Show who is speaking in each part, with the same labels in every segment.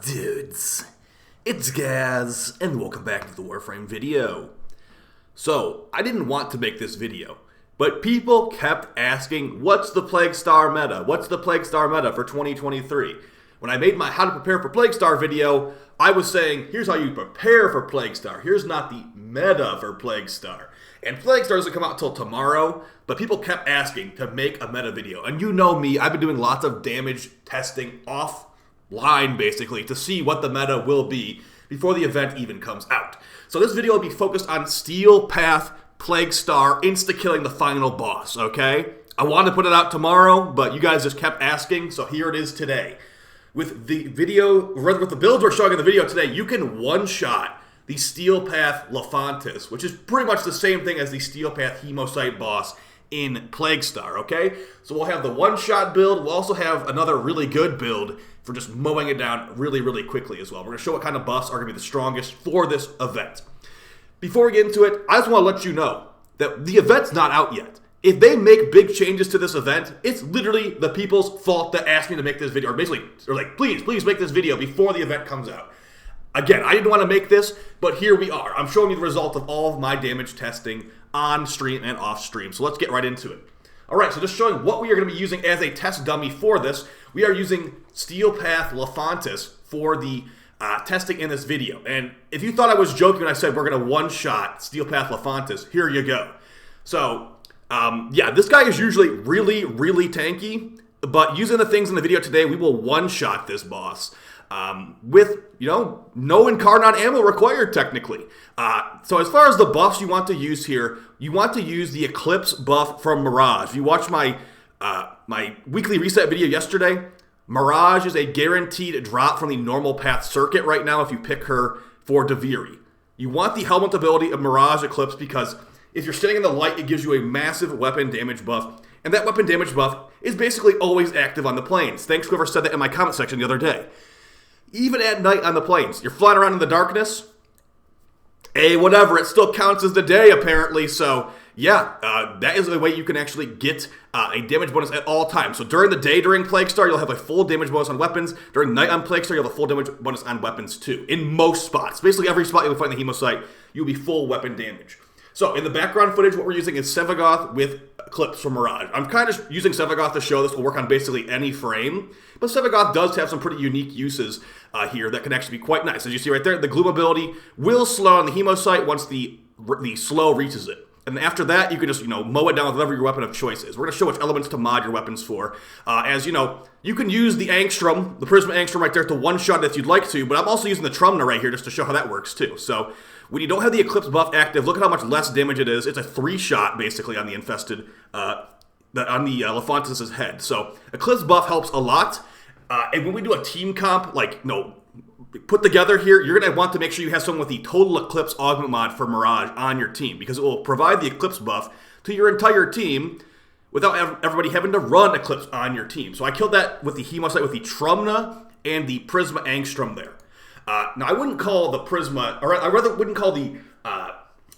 Speaker 1: up, dudes? It's Gaz, and welcome back to the Warframe video. So, I didn't want to make this video, but people kept asking, what's the Plaguestar meta? What's the Plaguestar meta for 2023? When I made my How to Prepare for Plaguestar video, I was saying, here's how you prepare for Plaguestar. Here's not the meta for Plaguestar. And Plaguestar doesn't come out until tomorrow, but people kept asking to make a meta video. And you know me, I've been doing lots of damage testing offline, basically, to see what the meta will be before the event even comes out. So this video will be focused on Steel Path Plaguestar insta-killing the final boss, okay? I wanted to put it out tomorrow, but you guys just kept asking, so here it is today. With the video, or rather with the builds we're showing in the video today, you can one-shot the Steel Path Lefantis, which is pretty much the same thing as the Steel Path Hemocyte boss in Plaguestar, okay? So we'll have the one-shot build. We'll also have another really good build for just mowing it down really, really quickly as well. We're going to show what kind of buffs are going to be the strongest for this event. Before we get into it, I just want to let you know that the event's not out yet. If they make big changes to this event, it's literally the people's fault that asked me to make this video, or like, please make this video before the event comes out. Again, I didn't want to make this, but here we are. I'm showing you the result of all of my damage testing on stream and off stream. So let's get right into it. Alright, so just showing what we are going to be using as a test dummy for this. We are using Steel Path Lefantis for the testing in this video. And if you thought I was joking when I said we're going to one-shot Steel Path Lefantis, here you go. So, yeah, this guy is usually really, really tanky, but using the things in the video today, we will one-shot this boss. With, no Incarnon ammo required, technically. So as far as the buffs you want to use here, you want to use the Eclipse buff from Mirage. If you watched my my weekly reset video yesterday, Mirage is a guaranteed drop from the normal path circuit right now if you pick her for Deviri. You want the helmet ability of Mirage Eclipse because if you're standing in the light, it gives you a massive weapon damage buff, and that weapon damage buff is basically always active on the plains. Thanks to whoever said that in my comment section the other day. Even at night on the plains, you're flying around in the darkness, whatever, it still counts as the day, apparently. So, yeah, that is a way you can actually get a damage bonus at all times. So during the day, during Plaguestar, you'll have a full damage bonus on weapons. During night on Plaguestar, you'll have a full damage bonus on weapons, too. In most spots. Basically, every spot you'll find in the Hemocyte, you'll be full weapon damage. So, in the background footage, what we're using is Sevagoth with Eclipse from Mirage. I'm kind of using Sevagoth to show this will work on basically any frame, but Sevagoth does have some pretty unique uses here that can actually be quite nice. As you see right there, the Gloom ability will slow on the Hemocyte once the slow reaches it. And after that, you can just, mow it down with whatever your weapon of choice is. We're going to show which elements to mod your weapons for. As you know, you can use the Angstrom, the Prisma Angstrom right there to one-shot if you'd like to, but I'm also using the Trumna right here just to show how that works too. So, when you don't have the Eclipse buff active, look at how much less damage it is. It's a 3-shot, basically, on the infested, on the Lefantis' head. So, Eclipse buff helps a lot. And when we do a team comp, put together here, you're going to want to make sure you have someone with the Total Eclipse Augment mod for Mirage on your team, because it will provide the Eclipse buff to your entire team without everybody having to run Eclipse on your team. So I killed that with the Hemocyte with the Trumna and the Prisma Angstrom there. Now, I wouldn't call the Prisma, or I rather wouldn't call the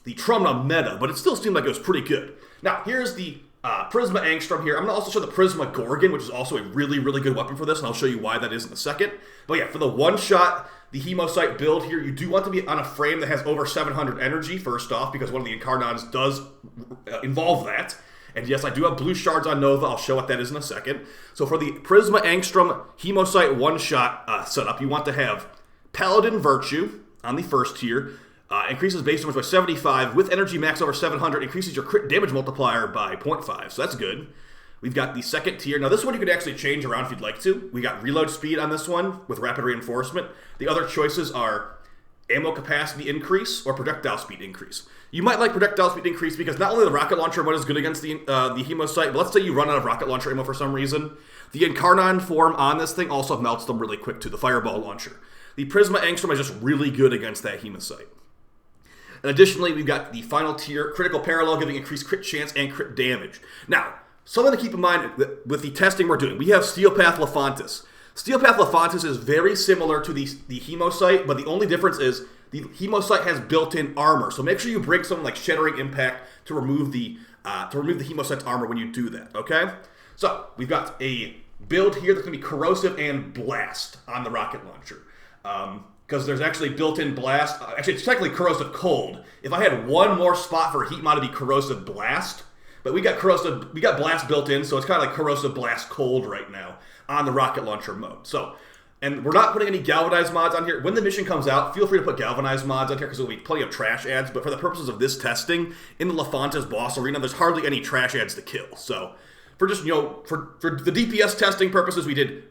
Speaker 1: Trumna meta, but it still seemed like it was pretty good. Now, here's the Prisma Angstrom here. I'm going to also show the Prisma Gorgon, which is also a really, really good weapon for this, and I'll show you why that is in a second. But yeah, for the one-shot, the Hemocyte build here, you do want to be on a frame that has over 700 energy, first off, because one of the Incarnons does involve that. And yes, I do have blue shards on Nova. I'll show what that is in a second. So for the Prisma Angstrom Hemocyte one-shot setup, you want to have Paladin Virtue on the first tier. Increases base damage by 75. With energy max over 700, increases your crit damage multiplier by 0.5. So that's good. We've got the second tier. Now this one you could actually change around if you'd like to. We got reload speed on this one with rapid reinforcement. The other choices are ammo capacity increase or projectile speed increase. You might like projectile speed increase because not only the rocket launcher mode is good against the Hemocyte, but let's say you run out of rocket launcher ammo for some reason. The Incarnon form on this thing also melts them really quick too, the fireball launcher. The Prisma Angstrom is just really good against that Hemocyte. And additionally, we've got the final tier, Critical Parallel, giving increased crit chance and crit damage. Now, something to keep in mind with the testing we're doing, we have Steel Path Lefantis. Steel Path Lefantis is very similar to the Hemocyte, but the only difference is the Hemocyte has built-in armor. So make sure you bring something like Shattering Impact to remove the Hemocyte's armor when you do that, okay? So, we've got a build here that's going to be Corrosive and Blast on the rocket launcher. Because there's actually built-in blast. Actually, it's technically corrosive cold. If I had one more spot for heat mod, it'd be corrosive blast. But we got blast built in, so it's kind of like corrosive blast cold right now on the rocket launcher mode. So, and we're not putting any galvanized mods on here. When the mission comes out, feel free to put galvanized mods on here because there'll be plenty of trash ads. But for the purposes of this testing, in the Lefantes boss arena, there's hardly any trash ads to kill. So, for just, for the DPS testing purposes, we did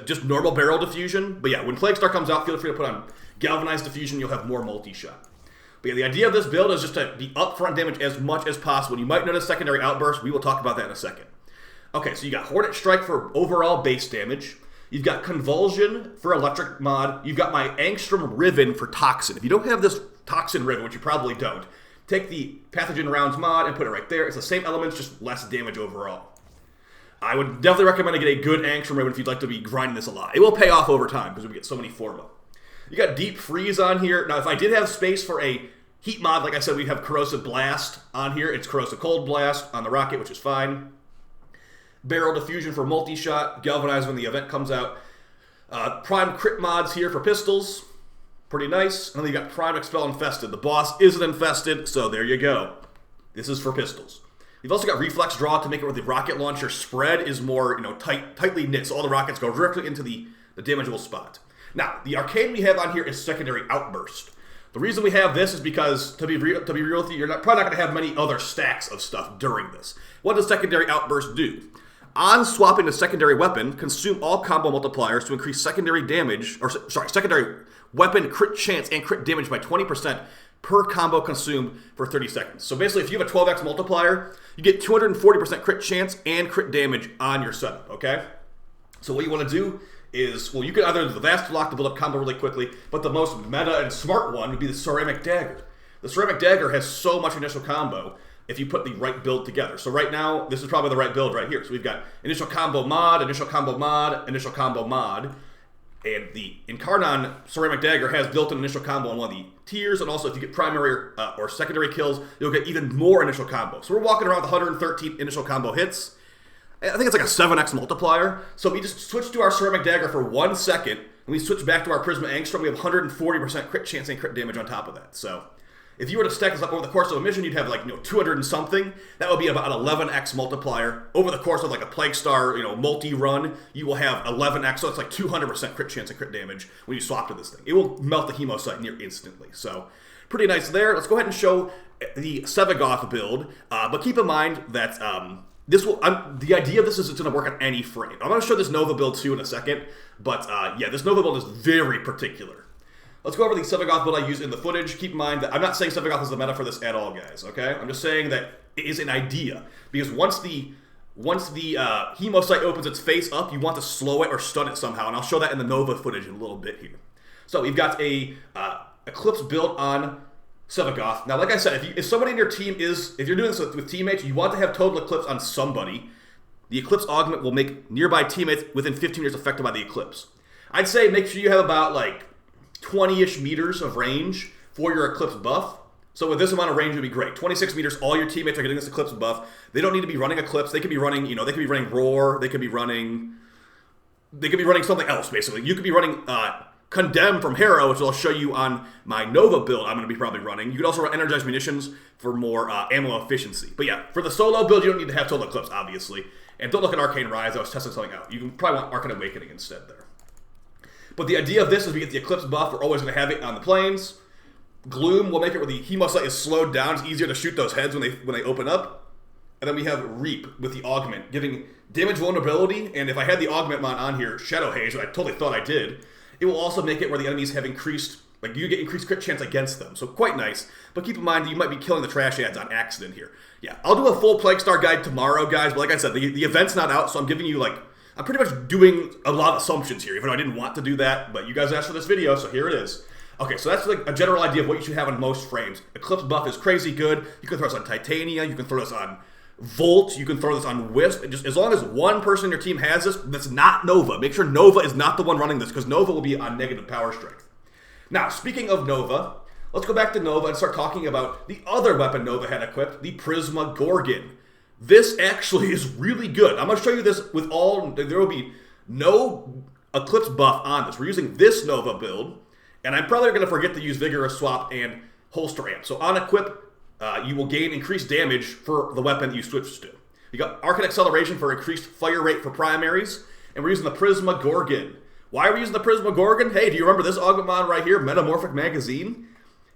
Speaker 1: just normal barrel diffusion. But yeah, when Plaguestar comes out, feel free to put on galvanized diffusion. You'll have more multi-shot. But yeah, the idea of this build is just to be upfront damage as much as possible. You might notice secondary outburst. We will talk about that in a second. Okay, so you got Hornet Strike for overall base damage. You've got Convulsion for electric mod. You've got my Angstrom Riven for Toxin. If you don't have this Toxin Riven, which you probably don't, take the Pathogen Rounds mod and put it right there. It's the same elements, just less damage overall. I would definitely recommend to get a good Angstrom Riven if you'd like to be grinding this a lot. It will pay off over time because we get so many Forma. You got Deep Freeze on here. Now, if I did have space for a heat mod, like I said, we'd have Corrosive Blast on here. It's Corrosive Cold Blast on the rocket, which is fine. Barrel Diffusion for multi-shot. Galvanize when the event comes out. Prime Crit mods here for pistols. Pretty nice. And then you got Prime Expel Infested. The boss isn't infested, so there you go. This is for pistols. You've also got Reflex Draw to make it where the rocket launcher spread is more, tightly knit, so all the rockets go directly into the damageable spot. Now, the arcane we have on here is Secondary Outburst. The reason we have this is because, to be real with you, you're probably not going to have many other stacks of stuff during this. What does Secondary Outburst do? On swapping to secondary weapon, consume all combo multipliers to increase secondary weapon crit chance and crit damage by 20% per combo consumed for 30 seconds. So basically, if you have a 12x multiplier, you get 240% crit chance and crit damage on your setup, okay? So what you want to do is, well, you can either do the Vast Block to build up combo really quickly, but the most meta and smart one would be the Ceramic Dagger. The Ceramic Dagger has so much initial combo if you put the right build together. So right now, this is probably the right build right here. So we've got initial combo mod, initial combo mod, initial combo mod, and the Incarnon Ceramic Dagger has built-in initial combo on one of the tiers, and also if you get primary or secondary kills, you'll get even more initial combo. So we're walking around with 113 initial combo hits. I think it's like a 7x multiplier. So we just switch to our Ceramic Dagger for 1 second, and we switch back to our Prisma Angstrom. We have 140% crit chance and crit damage on top of that. So if you were to stack this up over the course of a mission, you'd have 200 and something. That would be about an 11x multiplier. Over the course of like a Plaguestar, multi-run, you will have 11x, so it's like 200% crit chance and crit damage when you swap to this thing. It will melt the Hemocyte near instantly. So pretty nice there. Let's go ahead and show the Sevagoth build. But keep in mind that the idea of this is it's going to work on any frame. I'm going to show this Nova build too in a second. But yeah, this Nova build is very particular. Let's go over the Sevagoth build I use in the footage. Keep in mind that I'm not saying Sevagoth is the meta for this at all, guys, okay? I'm just saying that it is an idea. Because once the Hemocyte opens its face up, you want to slow it or stun it somehow. And I'll show that in the Nova footage in a little bit here. So we've got a Eclipse built on Sevagoth. Now, like I said, if somebody in your team if you're doing this with teammates, you want to have Total Eclipse on somebody. The Eclipse Augment will make nearby teammates within 15 meters affected by the Eclipse. I'd say make sure you have about 20-ish meters of range for your Eclipse buff. So with this amount of range, it would be great. 26 meters, all your teammates are getting this Eclipse buff. They don't need to be running Eclipse. They could be running, they could be running Roar. They could be running something else, basically. You could be running Condemn from Harrow, which I'll show you on my Nova build I'm going to be probably running. You could also run Energized Munitions for more ammo efficiency. But yeah, for the solo build, you don't need to have Total Eclipse, obviously. And don't look at Arcane Rise. I was testing something out. You can probably want Arcane Awakening instead there. But the idea of this is we get the Eclipse buff. We're always going to have it on the planes. Gloom will make it where the Hemocyte is slowed down. It's easier to shoot those heads when they open up. And then we have Reap with the Augment, giving damage vulnerability. And if I had the Augment mod on here, Shadow Haze, which I totally thought I did, it will also make it where the enemies have increased, you get increased crit chance against them. So quite nice. But keep in mind that you might be killing the trash ads on accident here. Yeah, I'll do a full Plaguestar guide tomorrow, guys. But like I said, the event's not out, so I'm giving you I'm pretty much doing a lot of assumptions here, even though I didn't want to do that, but you guys asked for this video, so here it is. Okay, so that's a general idea of what you should have on most frames. Eclipse buff is crazy good. You can throw this on Titania, you can throw this on Volt, you can throw this on Wisp. Just as long as one person in your team has this, that's not Nova. Make sure Nova is not the one running this, because Nova will be on negative power strength. Now, speaking of Nova, let's go back to Nova and start talking about the other weapon Nova had equipped, the Prisma Gorgon. This actually is really good. I'm going to show you this with there will be no Eclipse buff on this. We're using this Nova build. And I'm probably going to forget to use Vigorous Swap and Holster Amp. So on equip, you will gain increased damage for the weapon that you switch to. You got Arcane Acceleration for increased fire rate for primaries, and we're using the Prisma Gorgon. Why are we using the Prisma Gorgon? Hey, do you remember this augment mod right here, Metamorphic Magazine?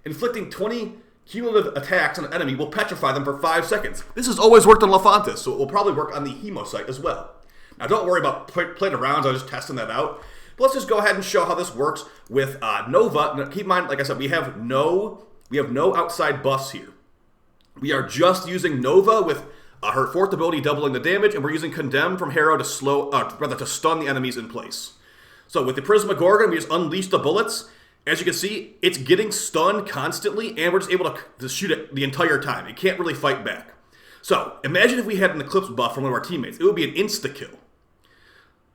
Speaker 1: Inflicting 20 cumulative attacks on an enemy will petrify them for 5 seconds. This has always worked on Lefantis, so it will probably work on the Hemocyte as well. Now, don't worry about playing around, I was just testing that out. But let's just go ahead and show how this works with Nova. Now, keep in mind, like I said, we have no outside buffs here. We are just using Nova with her 4th ability doubling the damage, and we're using Condemn from Harrow to to stun the enemies in place. So with the Prisma Gorgon, we just unleash the bullets. As you can see, it's getting stunned constantly, and we're just able to shoot it the entire time. It can't really fight back. So imagine if we had an Eclipse buff from one of our teammates. It would be an insta-kill.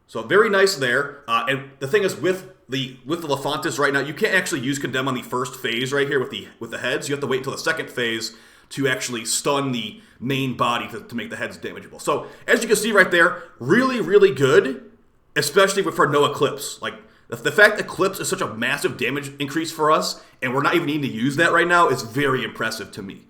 Speaker 1: So very nice there. And the thing is, with the Lefantis right now, you can't actually use Condemn on the first phase right here with the heads. You have to wait until the second phase to actually stun the main body to make the heads damageable. So as you can see right there, really, really good, especially for no Eclipse. Like the fact Eclipse is such a massive damage increase for us, and we're not even needing to use that right now, is very impressive to me.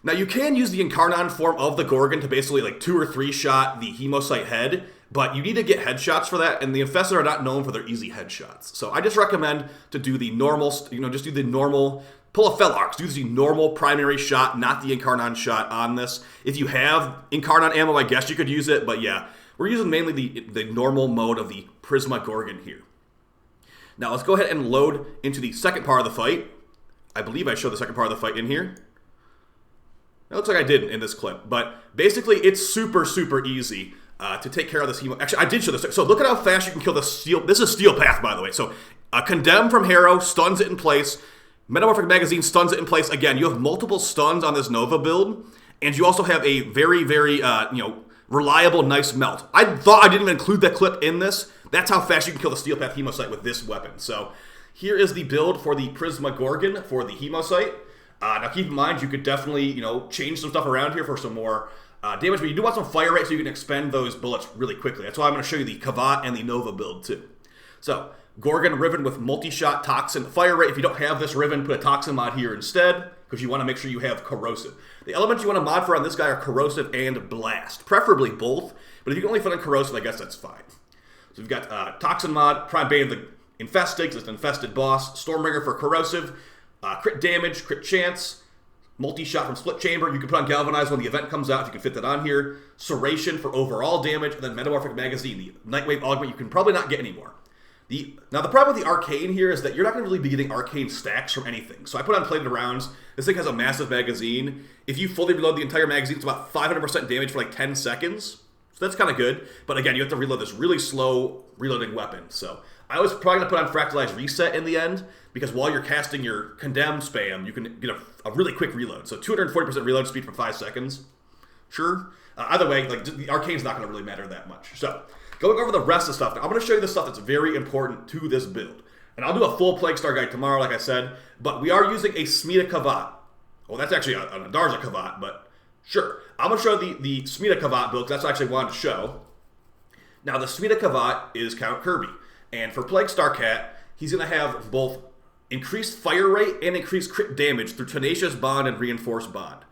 Speaker 1: Now you can use the Incarnon form of the Gorgon to basically like 2 or 3 shot the Hemocyte head, but you need to get headshots for that, and the Infested are not known for their easy headshots. So I just recommend to do the normal, just do the normal, pull a Felarx, do the normal primary shot, not the Incarnon shot on this. If you have Incarnon ammo, I guess you could use it, but yeah, we're using mainly the normal mode of the Prisma Gorgon here. Now let's go ahead and load into the second part of the fight. I believe I showed the second part of the fight in here. It looks like I didn't in this clip, but basically it's super, super easy to take care of this Hemo. Actually, I did show this. So look at how fast you can kill the Steel. This is Steel Path, by the way. So Condemn from Harrow stuns it in place. Metamorphic Magazine stuns it in place. Again, you have multiple stuns on this Nova build, and you also have a very, very, reliable, nice melt. I thought I didn't even include that clip in this. That's how fast you can kill the Steel Path Hemocyte with this weapon. So here is the build for the Prisma Gorgon for the Hemocyte. Now keep in mind, you could definitely, change some stuff around here for some more damage, but you do want some fire rate so you can expend those bullets really quickly. That's why I'm going to show you the Kavat and the Nova build too. So Gorgon Riven with multi-shot Toxin fire rate. If you don't have this Riven, put a Toxin mod here instead, because you want to make sure you have Corrosive. The elements you want to mod for on this guy are Corrosive and Blast, preferably both, but if you can only fit on Corrosive, I guess that's fine. So we've got Toxin mod, Prime Bane of the Infested, it's an infested boss, Stormbringer for Corrosive, crit damage, crit chance, multi-shot from Split Chamber. You can put on Galvanize when the event comes out if you can fit that on here. Serration for overall damage, and then Metamorphic Magazine, the Nightwave augment you can probably not get anymore. Now the problem with the Arcane here is that you're not going to really be getting Arcane stacks from anything. So I put on Plated Rounds. This thing has a massive magazine. If you fully reload the entire magazine, it's about 500% damage for like 10 seconds. So that's kind of good. But again, you have to reload this really slow reloading weapon. So I was probably going to put on Fractalized Reset in the end, because while you're casting your Condemn spam, you can get a really quick reload. So 240% reload speed for 5 seconds. Sure. Either way, like the Arcane's not going to really matter that much. So going over the rest of the stuff, now I'm going to show you the stuff that's very important to this build. And I'll do a full Plague Star guide tomorrow, like I said, but we are using a Smita Kavat. Well, that's actually an Adarza Kavat, but sure. I'm going to show the Smita Kavat build, because that's what I actually wanted to show. Now, the Smita Kavat is Count Kirby. And for Plague Star Cat, he's going to have both increased fire rate and increased crit damage through Tenacious Bond and Reinforced Bond.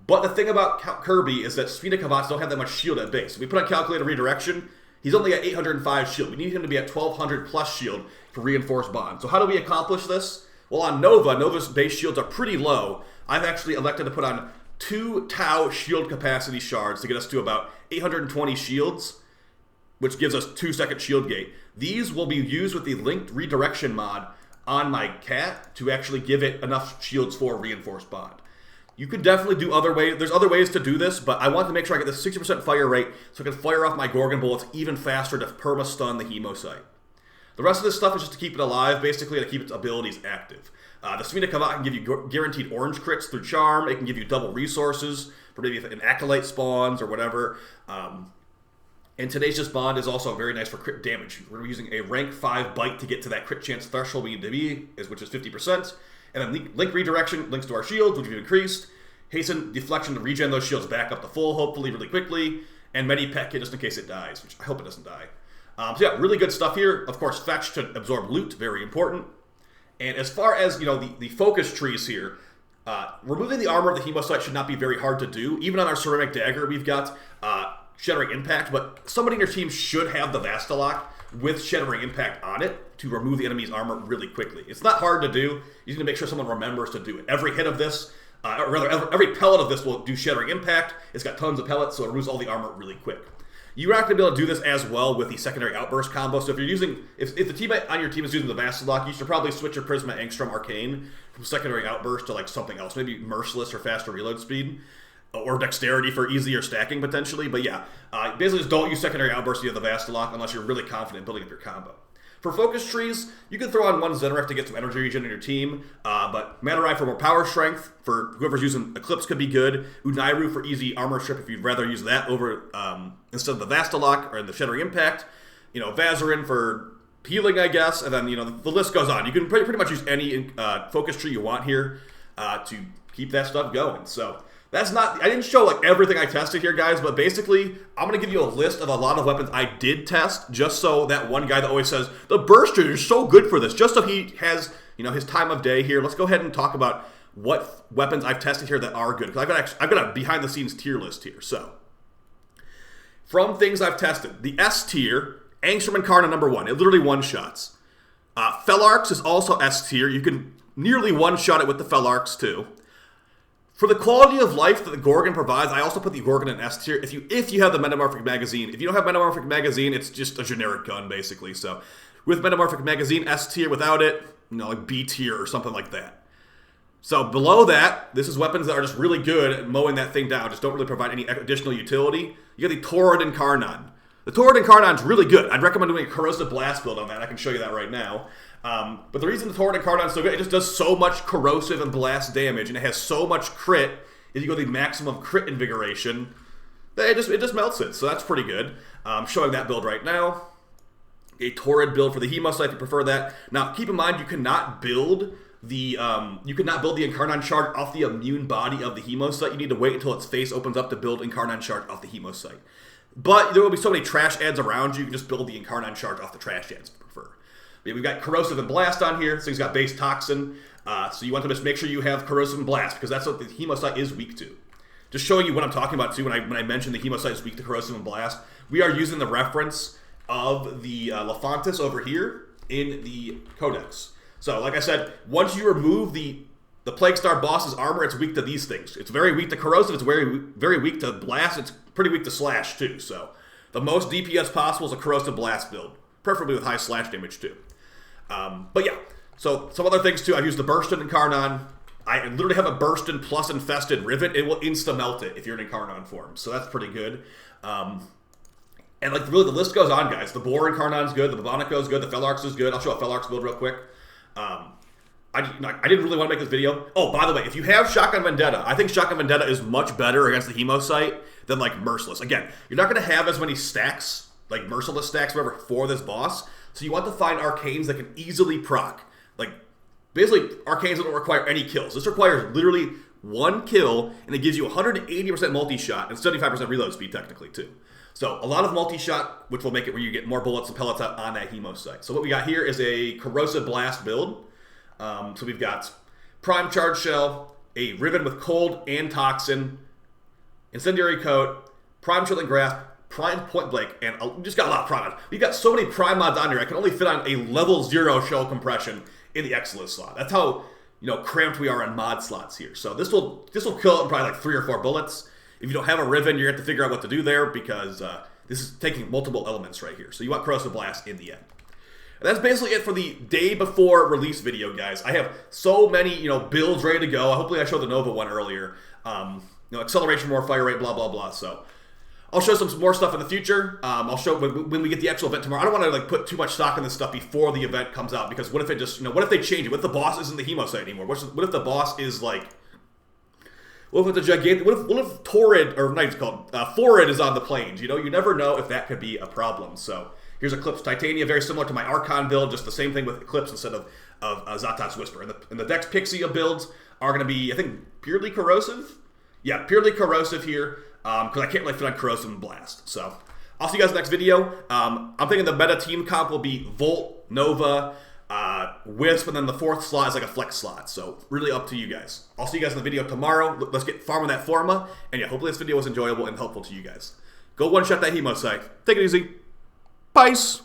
Speaker 1: But the thing about Kirby is that Smita Kavats don't have that much shield at base. If we put on Calculated Redirection, he's only at 805 shield. We need him to be at 1200 plus shield for Reinforced Bond. So how do we accomplish this? Well, on Nova's base shields are pretty low. I've actually elected to put on 2 Tau shield capacity shards to get us to about 820 shields, which gives us 2-second shield gate. These will be used with the Linked Redirection mod on my cat to actually give it enough shields for Reinforced Bond. You could definitely do other ways. There's other ways to do this, but I want to make sure I get this 60% fire rate so I can fire off my Gorgon bullets even faster to perma-stun the Hemocyte. The rest of this stuff is just to keep it alive, basically, to keep its abilities active. The Smita Kavat can give you guaranteed orange crits through Charm. It can give you double resources for maybe if an Acolyte spawns or whatever. And Tenacious Bond is also very nice for crit damage. We're using a rank 5 bite to get to that crit chance threshold we need to be, which is 50%. And then Link Redirection links to our shields, which we've increased. Hasten Deflection to regen those shields back up to full, hopefully really quickly. And Medi-Pet Kit just in case it dies, which I hope it doesn't die. So yeah, really good stuff here. Of course, Fetch to absorb loot, very important. And as far as, the focus trees here, removing the armor of the Hemocyte should not be very hard to do. Even on our Ceramic Dagger, we've got Shattering Impact, but somebody in your team should have the Vastalok with Shattering Impact on it to remove the enemy's armor really quickly. It's not hard to do. You just need to make sure someone remembers to do it. Every hit of this, or rather, every pellet of this will do Shattering Impact. It's got tons of pellets, so it removes all the armor really quick. You're not going to be able to do this as well with the Secondary Outburst combo. So if you're using, if the teammate on your team is using the Vastalok, you should probably switch your Prisma Angstrom Arcane from Secondary Outburst to like something else, maybe Merciless or faster reload speed, or Dexterity for easier stacking potentially. But yeah, basically just don't use Secondary Outburst via the Vastalok unless you're really confident building up your combo. For focus trees, you can throw on one Zenref to get some energy regen in your team, but Matarai for more power strength, for whoever's using Eclipse could be good, Unairu for easy armor strip if you'd rather use that over instead of the Vastalok or the Shattering Impact, Vazarin for healing, I guess, and then, the list goes on. You can pretty much use any focus tree you want here to keep that stuff going. So I didn't show like everything I tested here, guys, but basically I'm going to give you a list of a lot of weapons I did test, just so that one guy that always says, the Burster is so good for this, just so he has, his time of day here. Let's go ahead and talk about what weapons I've tested here that are good, because I've got a behind-the-scenes tier list here. So, from things I've tested, the S tier, Angstrom Incarna #1, it literally one-shots. Felarx is also S tier. You can nearly one-shot it with the Felarx, too. For the quality of life that the Gorgon provides, I also put the Gorgon in S tier. If you have the Metamorphic Magazine. If you don't have Metamorphic Magazine, it's just a generic gun, basically. So, with Metamorphic Magazine, S tier. Without it, like B tier or something like that. So, below that, this is weapons that are just really good at mowing that thing down. Just don't really provide any additional utility. You got the Torrid Incarnon. The Torrid Incarnon is really good. I'd recommend doing a Corrosive Blast build on that. I can show you that right now. But the reason the Torrid Incarnon is so good, it just does so much corrosive and blast damage, and it has so much crit, if you go the maximum crit invigoration, that it just melts it. So that's pretty good. I'm showing that build right now. A Torrid build for the Hemocyte if you prefer that. Now, keep in mind, you cannot build the Incarnon Shard off the immune body of the Hemocyte. You need to wait until its face opens up to build Incarnon Shard off the Hemocyte. But there will be so many trash ads around you can just build the Incarnon Shard off the trash ads if you prefer. We've got Corrosive and Blast on here. This thing's got base Toxin. So you want to just make sure you have Corrosive and Blast, because that's what the Hemocyte is weak to. Just showing you what I'm talking about, too, when I mentioned the Hemocyte is weak to Corrosive and Blast. We are using the reference of the Lefantis over here in the Codex. So, like I said, once you remove the Plaguestar boss's armor, it's weak to these things. It's very weak to Corrosive. It's very, very weak to Blast. It's pretty weak to Slash, too. So, the most DPS possible is a Corrosive Blast build, preferably with high Slash damage, too. But yeah, so some other things too. I've used the Burston Incarnon. I literally have a Burston plus Infested Rivet. It will insta-melt it if you're in Incarnon form. So that's pretty good. And like really the list goes on, guys. The Boar Incarnon's good. The Babonico is good. The Felarx is good. I'll show a Felarx build real quick. I didn't really want to make this video. Oh, by the way, if you have Shotgun Vendetta, I think Shotgun Vendetta is much better against the Hemocyte than like Merciless. Again, you're not going to have as many stacks, like Merciless stacks, whatever, for this boss. So you want to find arcanes that can easily proc. Like, basically, arcanes that don't require any kills. This requires literally one kill, and it gives you 180% multi-shot and 75% reload speed, technically, too. So, a lot of multi-shot, which will make it where you get more bullets and pellets out on that Hemocyte. So what we got here is a Corrosive Blast build. So we've got Prime Charge Shell, a Riven with Cold and Toxin, Incendiary Coat, Prime Chilling Grasp, Prime Point Blank, and we just got a lot of prime mods. We've got so many prime mods on here, I can only fit on a level 0 shell compression in the Exilus slot. That's how, cramped we are on mod slots here. So this will kill it in probably like 3 or 4 bullets. If you don't have a Riven, you're going to have to figure out what to do there, because this is taking multiple elements right here. So you want Corrosive Blast in the end. And that's basically it for the day before release video, guys. I have so many, builds ready to go. Hopefully I showed the Nova one earlier. Acceleration, more fire rate, blah, blah, blah. So I'll show some more stuff in the future. I'll show when we get the actual event tomorrow. I don't want to put too much stock in this stuff before the event comes out, because what if it just, what if they change it? What if the boss isn't the Hemocyte anymore? What if the boss is like, what if it's a gigantic, what if Torrid, or not, it's called, Forid is on the plains? You never know if that could be a problem. So here's Eclipse Titania, very similar to my Archon build, just the same thing with Eclipse instead of Zatat's Whisper. And the Dex Pixia builds are going to be, I think, purely corrosive. Yeah, purely corrosive here. Because I can't really fit on Corrosive and Blast. So, I'll see you guys in the next video. I'm thinking the meta team comp will be Volt, Nova, Wisp, and then the 4th slot is like a flex slot. So really up to you guys. I'll see you guys in the video tomorrow. Let's get farming that Forma. And yeah, hopefully this video was enjoyable and helpful to you guys. Go one-shot that Hemoscythe. Take it easy. Peace.